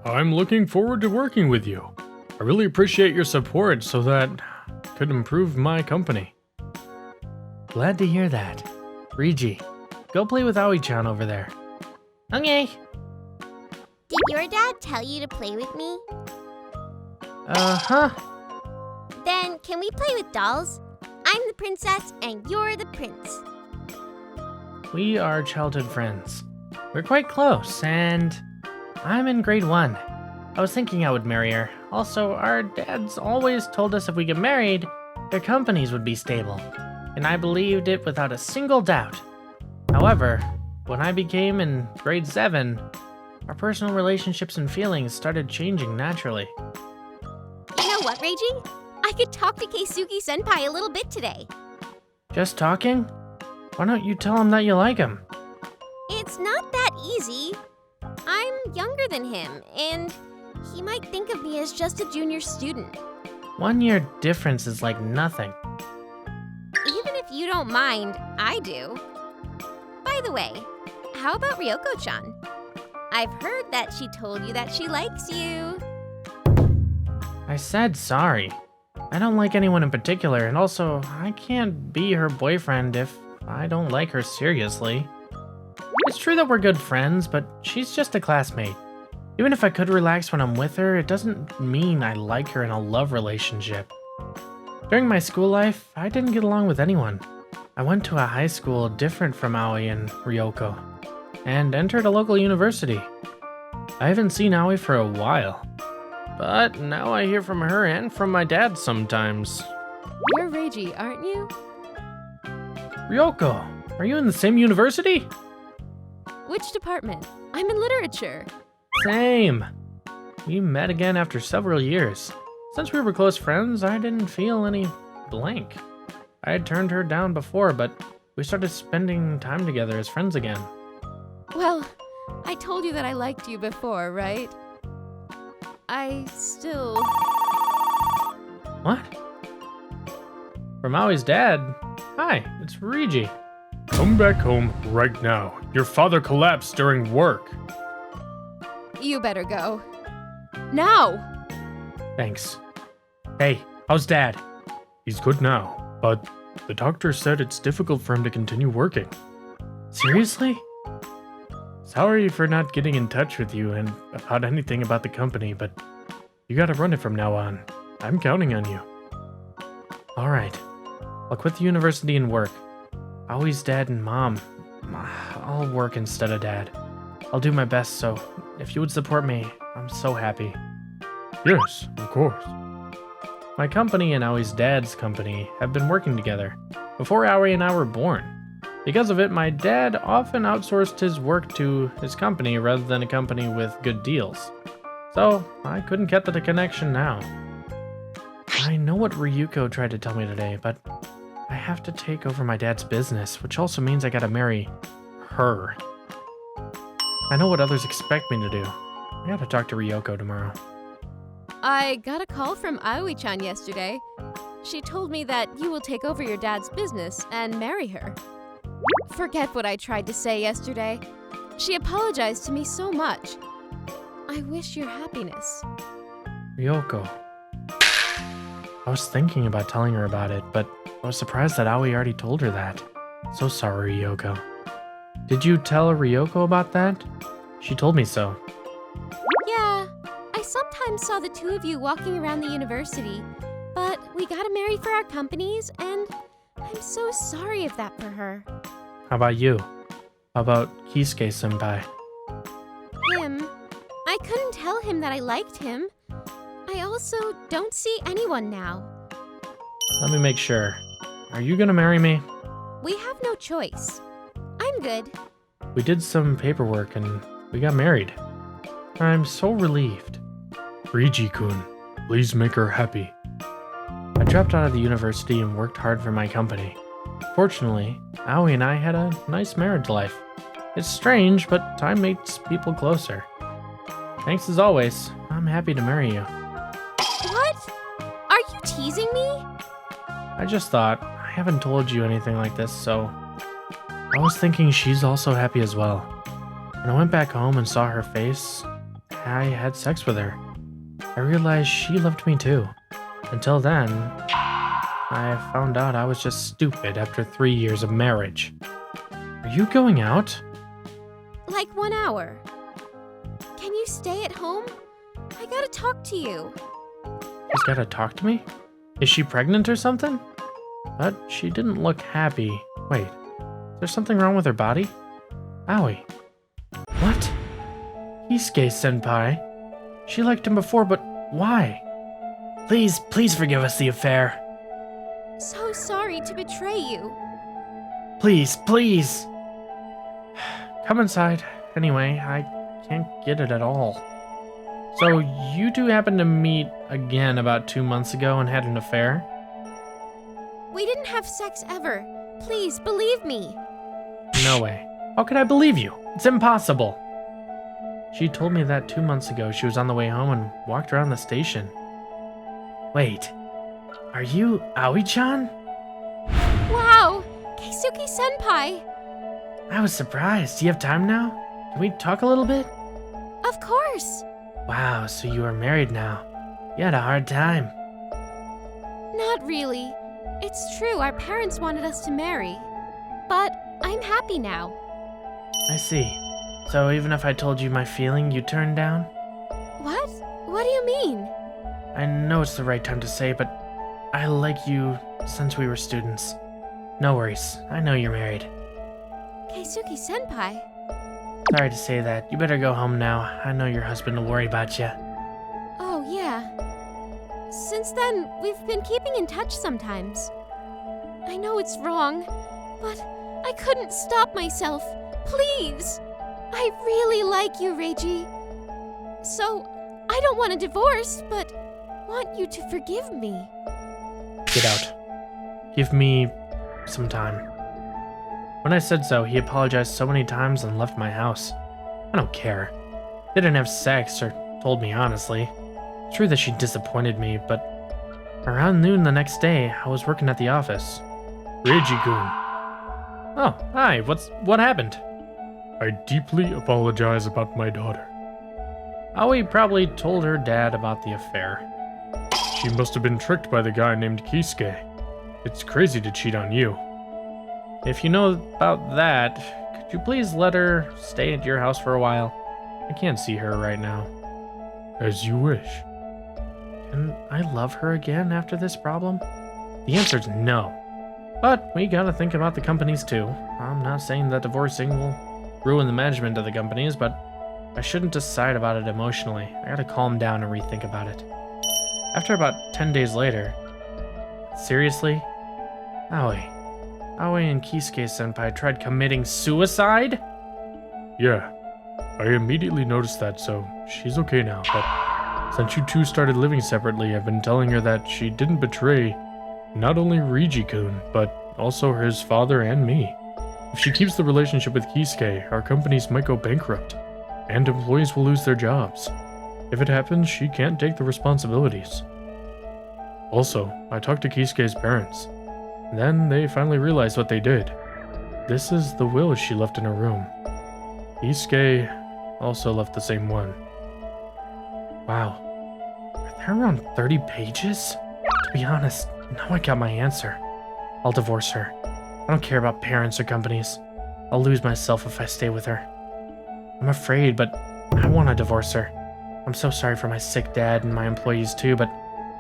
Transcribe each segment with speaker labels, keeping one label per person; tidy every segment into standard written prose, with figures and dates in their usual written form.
Speaker 1: I'm looking forward to working with you. I really appreciate your support so that I could improve my company.
Speaker 2: Glad to hear that. Riji, go play with Aoi-chan over there.
Speaker 3: Okay.
Speaker 4: Did your dad tell you to play with me?
Speaker 2: Uh-huh.
Speaker 4: Then can we play with dolls? I'm the princess and you're the prince.
Speaker 2: We are childhood friends. We're quite close, and I'm in grade 1. I was thinking I would marry her. Also, our dads always told us if we get married, their companies would be stable, and I believed it without a single doubt. However, when I became in grade 7, our personal relationships and feelings started changing naturally.
Speaker 4: You know what, Reiji? I could talk to Keisuke-senpai a little bit today.
Speaker 2: Just talking? Why don't you tell him that you like him?
Speaker 4: It's not that easy. I'm younger than him, and he might think of me as just a junior student.
Speaker 2: 1 year difference is like nothing.
Speaker 4: Even if you don't mind, I do. By the way, how about Ryoko-chan? I've heard that she told you that she likes you.
Speaker 2: I said sorry. I don't like anyone in particular, and also, I can't be her boyfriend if I don't like her seriously. It's true that we're good friends, but she's just a classmate. Even if I could relax when I'm with her, it doesn't mean I like her in a love relationship. During my school life, I didn't get along with anyone. I went to a high school different from Aoi and Ryoko, and entered a local university. I haven't seen Aoi for a while, but now I hear from her and from my dad sometimes.
Speaker 3: You're Reiji, aren't you?
Speaker 2: Ryoko, are you in the same university?
Speaker 3: Which department? I'm in literature.
Speaker 2: Same. We met again after several years. Since we were close friends, I didn't feel any blank. I had turned her down before, but we started spending time together as friends again.
Speaker 3: Well, I told you that I liked you before, right? I still...
Speaker 2: What? From Aoi's dad? Hi, it's Riji.
Speaker 1: Come back home right now. Your father collapsed during work.
Speaker 3: You better go. Now!
Speaker 2: Thanks. Hey, how's dad?
Speaker 1: He's good now, but the doctor said it's difficult for him to continue working.
Speaker 2: Seriously?
Speaker 1: Sorry for not getting in touch with you and about anything about the company, but you gotta run it from now on. I'm counting on you.
Speaker 2: Alright. I'll quit the university and work. Aoi's dad and mom. I'll work instead of dad. I'll do my best, so if you would support me, I'm so happy.
Speaker 1: Yes, of course.
Speaker 2: My company and Aoi's dad's company have been working together before Aoi and I were born. Because of it, my dad often outsourced his work to his company rather than a company with good deals. So, I couldn't get the connection now. I know what Ryuko tried to tell me today, but I have to take over my dad's business, which also means I gotta marry her. I know what others expect me to do. I gotta talk to Ryoko tomorrow.
Speaker 3: I got a call from Aoi-chan yesterday. She told me that you will take over your dad's business and marry her. Forget what I tried to say yesterday. She apologized to me so much. I wish your happiness.
Speaker 2: Ryoko. I was thinking about telling her about it, but I was surprised that Aoi already told her that. So sorry, Ryoko. Did you tell Ryoko about that? She told me so.
Speaker 4: Yeah, I sometimes saw the two of you walking around the university, but we gotta marry for our companies, and I'm so sorry of that for her.
Speaker 2: How about you? How about Kisuke-senpai?
Speaker 4: Him? I couldn't tell him that I liked him. I also don't see anyone now.
Speaker 2: Let me make sure. Are you gonna marry me?
Speaker 4: We have no choice. I'm good.
Speaker 2: We did some paperwork and we got married. I'm so relieved.
Speaker 1: Riji-kun, please make her happy.
Speaker 2: I dropped out of the university and worked hard for my company. Fortunately, Aoi and I had a nice marriage life. It's strange, but time makes people closer. Thanks as always. I'm happy to marry you.
Speaker 4: What? Are you teasing me?
Speaker 2: I just thought, I haven't told you anything like this, so... I was thinking she's also happy as well. When I went back home and saw her face, I had sex with her. I realized she loved me too. Until then, I found out I was just stupid after 3 years of marriage. Are you going out?
Speaker 3: Like 1 hour. Can you stay at home? I gotta talk to you.
Speaker 2: She's gotta talk to me? Is she pregnant or something? But she didn't look happy. Wait, is there something wrong with her body? Aoi. What? Kisuke-senpai. She liked him before, but why? Please forgive us the affair.
Speaker 3: So sorry to betray you.
Speaker 2: Please. Come inside. Anyway, I can't get it at all. So, you two happened to meet again about 2 months ago and had an affair?
Speaker 3: We didn't have sex ever. Please, believe me.
Speaker 2: No way. How could I believe you? It's impossible. She told me that 2 months ago she was on the way home and walked around the station. Wait, are you Aoi-chan?
Speaker 3: Wow! Keisuke-senpai!
Speaker 2: I was surprised. Do you have time now? Can we talk a little bit?
Speaker 3: Of course!
Speaker 2: Wow, so you are married now. You had a hard time.
Speaker 3: Not really. It's true, our parents wanted us to marry. But I'm happy now.
Speaker 2: I see. So even if I told you my feeling, you turned down?
Speaker 3: What? What do you mean?
Speaker 2: I know it's the right time to say, but I like you since we were students. No worries. I know you're married.
Speaker 3: Keisuke-senpai?
Speaker 2: Sorry to say that. You better go home now. I know your husband will worry about you.
Speaker 3: Oh, yeah. Since then, we've been keeping in touch sometimes. I know it's wrong, but I couldn't stop myself. Please! I really like you, Reiji. So, I don't want a divorce, but want you to forgive me.
Speaker 2: Get out. Give me some time. When I said so, he apologized so many times and left my house. I don't care. They didn't have sex or told me honestly. True that she disappointed me, but around noon the next day, I was working at the office.
Speaker 1: Reiji-kun.
Speaker 2: Oh, hi, what happened?
Speaker 1: I deeply apologize about my daughter.
Speaker 2: Aoi probably told her dad about the affair.
Speaker 1: She must have been tricked by the guy named Kisuke. It's crazy to cheat on you.
Speaker 2: If you know about that, could you please let her stay at your house for a while? I can't see her right now.
Speaker 1: As you wish.
Speaker 2: Can I love her again after this problem? The answer's no. But we gotta think about the companies too. I'm not saying that divorcing will ruin the management of the companies, but I shouldn't decide about it emotionally. I gotta calm down and rethink about it. After about 10 days later... Seriously? Aoi and Kisuke-senpai tried committing suicide?
Speaker 1: Yeah, I immediately noticed that, so she's okay now, but since you two started living separately, I've been telling her that she didn't betray not only Reiji-kun, but also his father and me. If she keeps the relationship with Kisuke, our companies might go bankrupt, and employees will lose their jobs. If it happens, she can't take the responsibilities. Also, I talked to Kisuke's parents. Then they finally realized what they did. This is the will she left in her room. Kisuke also left the same one.
Speaker 2: Wow. Are there around 30 pages? To be honest, now I got my answer. I'll divorce her. I don't care about parents or companies. I'll lose myself if I stay with her. I'm afraid, but I want to divorce her. I'm so sorry for my sick dad and my employees too, but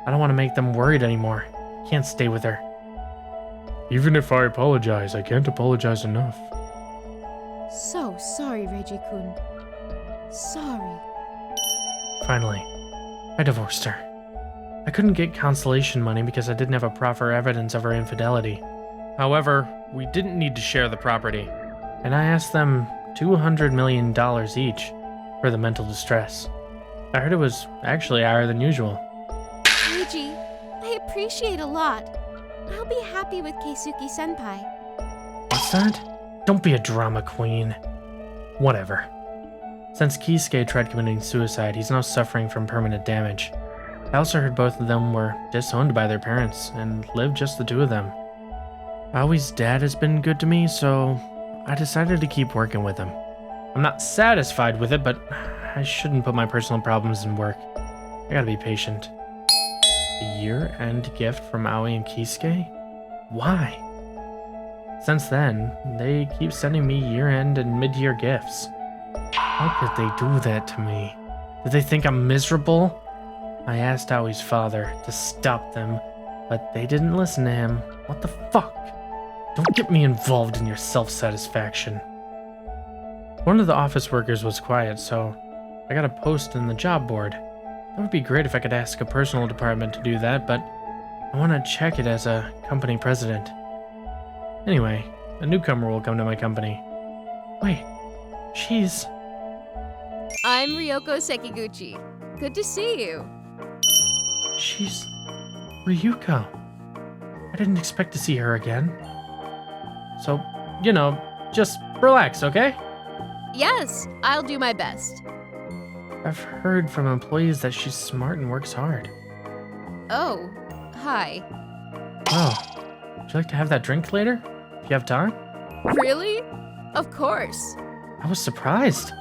Speaker 2: I don't want to make them worried anymore. I can't stay with her.
Speaker 1: Even if I apologize, I can't apologize enough.
Speaker 3: So sorry, Reiji-kun. Sorry.
Speaker 2: Finally, I divorced her. I couldn't get consolation money because I didn't have a proper evidence of her infidelity. However, we didn't need to share the property, and I asked them $200 million each for the mental distress. I heard it was actually higher than usual.
Speaker 3: Reiji, I appreciate a lot. I'll be happy with Keisuke-senpai.
Speaker 2: What's that? Don't be a drama queen. Whatever. Since Kisuke tried committing suicide, he's now suffering from permanent damage. I also heard both of them were disowned by their parents and lived just the two of them. Aoi's dad has been good to me, so I decided to keep working with him. I'm not satisfied with it, but I shouldn't put my personal problems in work. I gotta be patient. A year-end gift from Aoi and Kisuke? Why? Since then, they keep sending me year-end and mid-year gifts. How could they do that to me? Did they think I'm miserable? I asked Aoi's father to stop them, but they didn't listen to him. What the fuck? Don't get me involved in your self-satisfaction. One of the office workers was quiet, so I got a post in the job board. That would be great if I could ask a personal department to do that, but I want to check it as a company president. Anyway, a newcomer will come to my company. Wait, she's...
Speaker 3: I'm Ryoko Sekiguchi. Good to see you.
Speaker 2: She's Ryuko. I didn't expect to see her again. So, you know, just relax, okay?
Speaker 3: Yes, I'll do my best.
Speaker 2: I've heard from employees that she's smart and works hard.
Speaker 3: Oh, hi.
Speaker 2: Oh, would you like to have that drink later? If you have time?
Speaker 3: Really? Of course.
Speaker 2: I was surprised.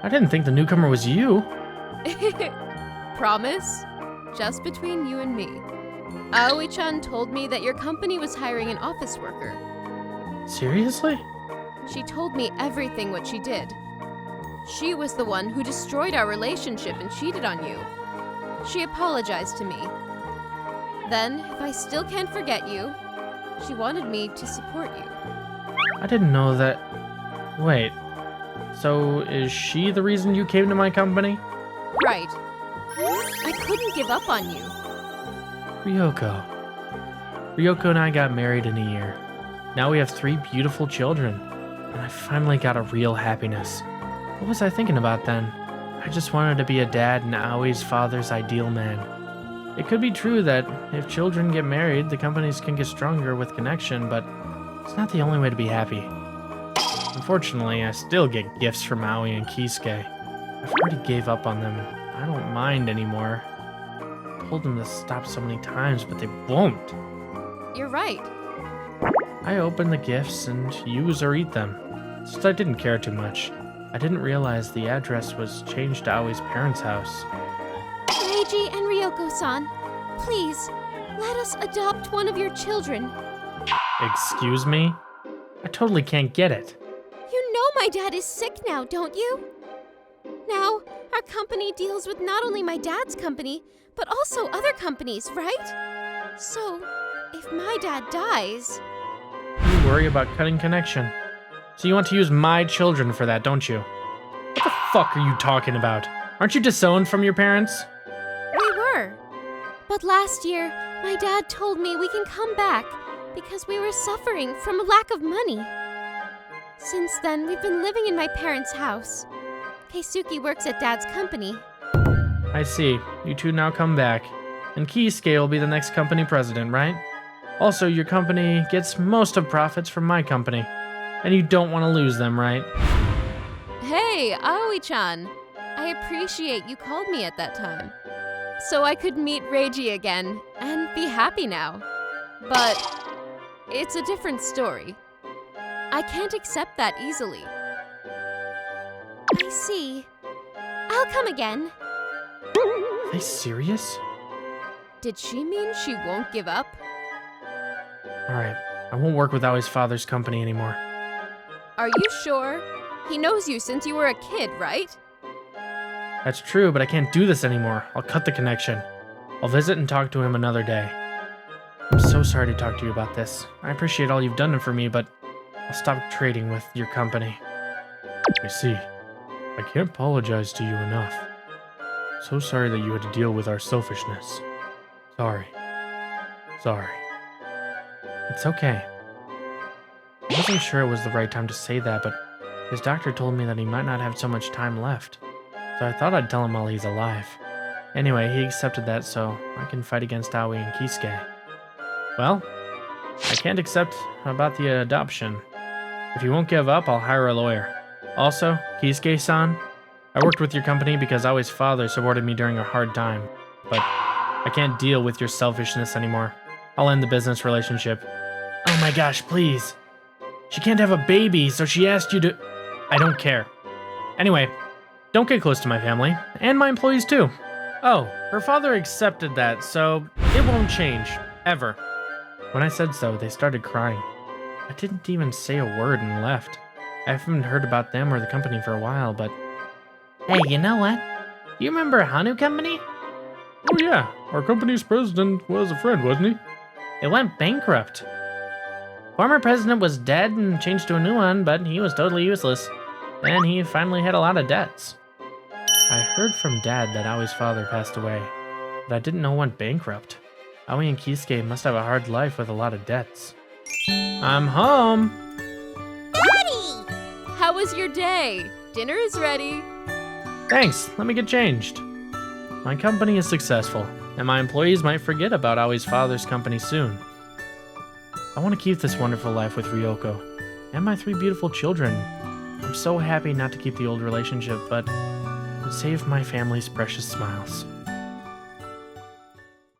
Speaker 2: I didn't think the newcomer was you.
Speaker 3: Promise? Just between you and me. Aoi-chan told me that your company was hiring an office worker.
Speaker 2: Seriously?
Speaker 3: She told me everything what she did. She was the one who destroyed our relationship and cheated on you. She apologized to me. Then, if I still can't forget you, she wanted me to support you.
Speaker 2: I didn't know that... Wait. So, is she the reason you came to my company?
Speaker 3: Right. I couldn't give up on you.
Speaker 2: Ryoko. Ryoko and I got married in a year. Now we have 3 beautiful children. And I finally got a real happiness. What was I thinking about then? I just wanted to be a dad and Aoi's father's ideal man. It could be true that if children get married, the companies can get stronger with connection, but it's not the only way to be happy. Unfortunately, I still get gifts from Aoi and Kisuke. I've already gave up on them. I don't mind anymore. I told them to stop so many times, but they won't.
Speaker 3: You're right.
Speaker 2: I open the gifts and use or eat them. Since I didn't care too much. I didn't realize the address was changed to Aoi's parents' house.
Speaker 4: Reiji and Ryoko-san, please, let us adopt one of your children.
Speaker 2: Excuse me? I totally can't get it.
Speaker 4: You know my dad is sick now, don't you? Now, our company deals with not only my dad's company, but also other companies, right? So, if my dad dies...
Speaker 2: You worry about cutting connection. So you want to use my children for that, don't you? What the fuck are you talking about? Aren't you disowned from your parents?
Speaker 4: We were. But last year, my dad told me we can come back because we were suffering from a lack of money. Since then, we've been living in my parents' house. Keisuke works at Dad's company.
Speaker 2: I see. You two now come back. And Kisuke will be the next company president, right? Also, your company gets most of profits from my company. And you don't want to lose them, right?
Speaker 3: Hey, Aoi-chan. I appreciate you called me at that time. So I could meet Reiji again and be happy now. But it's a different story. I can't accept that easily.
Speaker 4: I see. I'll come again.
Speaker 2: Are they serious?
Speaker 3: Did she mean she won't give up?
Speaker 2: Alright, I won't work with Aoi's father's company anymore.
Speaker 3: Are you sure? He knows you since you were a kid, right?
Speaker 2: That's true, but I can't do this anymore. I'll cut the connection. I'll visit and talk to him another day. I'm so sorry to talk to you about this. I appreciate all you've done for me, but I'll stop trading with your company.
Speaker 1: I see. I can't apologize to you enough. So sorry that you had to deal with our selfishness. Sorry. Sorry.
Speaker 2: It's okay. I wasn't sure it was the right time to say that, but his doctor told me that he might not have so much time left. So I thought I'd tell him while he's alive. Anyway, he accepted that so I can fight against Aoi and Kisuke. Well, I can't accept about the adoption. If you won't give up, I'll hire a lawyer. Also, Kisuke-san, I worked with your company because Aoi's father supported me during a hard time. But I can't deal with your selfishness anymore. I'll end the business relationship. Oh my gosh, please. She can't have a baby, so she asked you to... I don't care. Anyway, Don't get close to my family, and my employees too. Oh, her father accepted that, so it won't change, ever. When I said so, they started crying. I didn't even say a word and left. I haven't heard about them or the company for a while, but... Hey, you know what? Do you remember Hanu Company?
Speaker 1: Oh yeah, our company's president was a friend, wasn't he?
Speaker 2: It went bankrupt. Former president was dead and changed to a new one, but he was totally useless. And he finally had a lot of debts. I heard from Dad that Aoi's father passed away, but I didn't know went bankrupt. Aoi and Kisuke must have a hard life with a lot of debts. I'm home!
Speaker 3: How was your day? Dinner is ready.
Speaker 2: Thanks, let me get changed. My company is successful, and my employees might forget about Aoi's father's company soon. I want to keep this wonderful life with Ryoko, and my 3 beautiful children. I'm so happy not to keep the old relationship, but save my family's precious smiles.